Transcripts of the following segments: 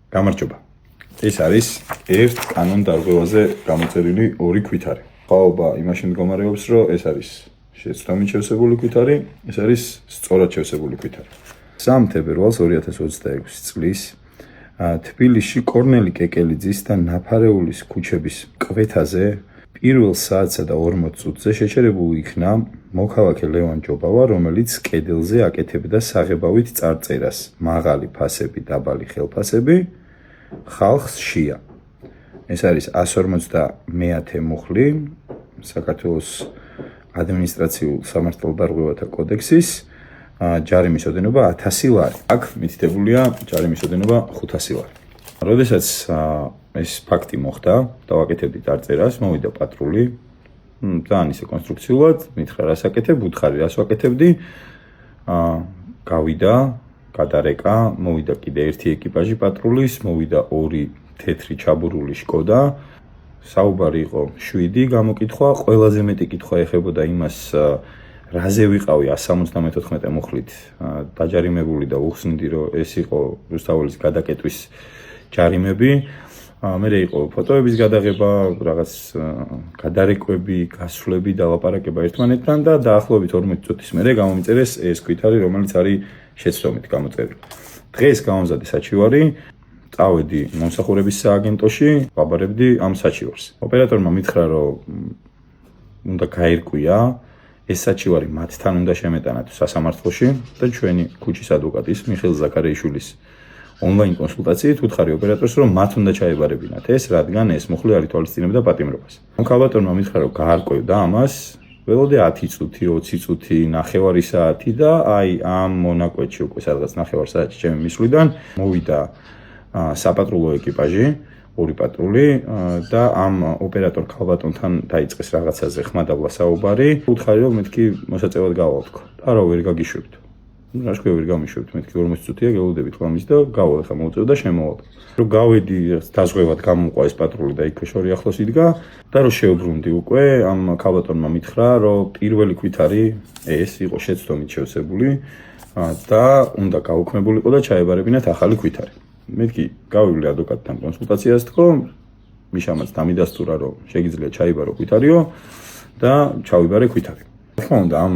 გამარჯობა. ეს არის ერთ კანონდარღვევაზე გამოწერილი ორი ქვითარი. ხაობა იმაში მდგომარეობს, რომ ეს არის შეცდომით შევსებული ქვითარი, ეს არის სწორად შევსებული ქვითარი. 3 თებერვალს 2026 წლის თბილისში კორნელი კეკელიძის და ნაფარეულის ქუჩების კვეთაზე პირველ საათსა და 40 წუთზე შეჩერებული იქნა მოქალაქე ლევან ჯობავა, რომელიც კედელზე აკეთებდა საღებავით წარწერას მაღალი ფასები, დაბალი ხელფასები, ხალხს შია. ეს არის 150 მუხლი საქართველოს ადმინისტრაციულ სამართალდარღვევათა კოდექსის ჯარიმის ოდენობა 1000 ლარი. აქ მითითებულია ჯარიმის ოდენობა 500 ლარი. როდესაც ეს ფაქტი მოხდა, დავაკეთებდი წარწერას, მოვიდა პატრული, ძალიან ისე კონსტრუქციულად, მითხრა რას აკეთებ, უთხარი რას ვაკეთებდი, გავიდა, გადარეკა, მოვიდა კიდე ერთი ეკიპაჟი პატრულის, მოვიდა 2 თეთრი ჩაბურული შკოდა, საუბარი იყო 7 გამოკითხვა, ყველაზე მეტი კითხვა ეხებოდა იმას, რაზე ვიყავი 174 მუხლით დაჯარიმებული და უხსნიდი, რომ ეს იყო რუსთაველის გადაკეტვის ჯარიმები. მე იყო ფოტოების გადაღება, რაღაც გადარეკვები, გასვლები, დალაპარაკება ერთმანეთთან და დაახლოებით 40 წუთის მერე გამომიწერეს ეს ქვითარი, რომელიც არის შეცდომით გამოწერილი. დღეს გამომზადე საჩივარი, წავედი მომსახურების სააგენტოში, ვაბარებდი ამ საჩივარს. ოპერატორმა მითხრა, რომ უნდა გაერკვია ეს საჩივარი მათთან უნდა შემეტანათ სასამართლოში და ჩვენი ქუჩის ადვოკატის მიხეილ ზაქარეიშვილის ონლაინ კონსულტაციით უთხარი ოპერატორს, რომ მათ უნდა ჩაებარებინათ ეს, რადგან ეს მუხლი არ ითვალისწინებდა პატიმრობას. ქალბატონმა მითხრა, რომ გაარკვევდა ამას, ველოდე 10 წუთი, 20 წუთი, ნახევარი საათი და აი ამ მონაკვეთში უკვე სადღაც ნახევარ საათში ჩემი მისვლიდან მოვიდა საპატრულო ეკიპაჟი, 2 პატრული და ამ ოპერატორ ქალბატონთან დაიწყეს რაღაცაზე ხმადაბლა საუბარი. უთხარი, რომ მეთქი მოსაწევად გავალთქო და რა ვერ გაგიშვებთ. რა შეგე ვერ გამიშვებთ, მეთქი 40 წუთია გელოდებით ხმამის და გავალ ხა მოუწევ და შემოვალ. რომ გავედი დაზღვევად გამოყვა ეს პატრული და იქ შორი ახლოს იდგა და რომ შევბრუნდი უკვე ამ ქალბატონმა მითხრა, რომ პირველი ქვითარი ეს იყო შეცდომით შევსებული და უნდა გაუქმებულიყო და ჩაებარებინათ ახალი ქვითარი. მეთქი გავივლი ადვოკატთან კონსულტაციას თქო, მიშამაც დამიდასტურა, რომ შეგიძლია ჩაიბარო ქვითარიო და ჩავიბარე ქვითარი. თქმა უნდა, ამ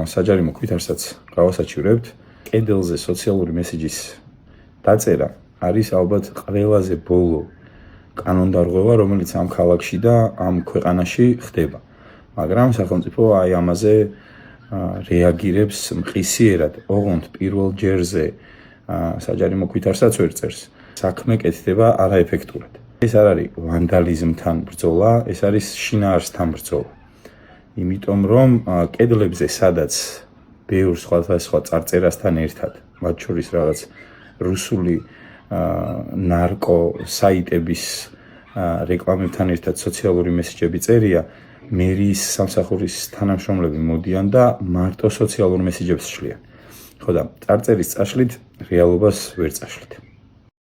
საჯარიმო ქვითარსაც გავასაჩივრებთ. კედელზე სოციალური მესიჯის დაწერა არის ალბათ ყველაზე ბოლო კანონდარღვევა, რომელიც ამ ქალაქში და ამ ქვეყანაში ხდება. მაგრამ სახელმწიფო აი ამაზე რეაგირებს მყისიერად, ოღონდ პირველ ჯერზე საჯარიმო ქვითარსაც ვერ წერს. საქმე კეთდება არაეფექტურად. ეს არ არის ვანდალიზმთან ბრძოლა, ეს არის შინაარსთან ბრძოლა. იმიტომ რომ კედლებზე სადაც ბევრ სხვა წარწერასთან ერთად, მათ შორის რაღაც რუსული ნარკო საიტების რეკლამებთან ერთად სოციალური მესიჯები წერია, მერიის სამსახურის თანამშრომლები მოდიან და მარტო სოციალურ მესიჯებს შლიან. ხო და წარწერის წაშლით რეალობას ვერ წაშლით.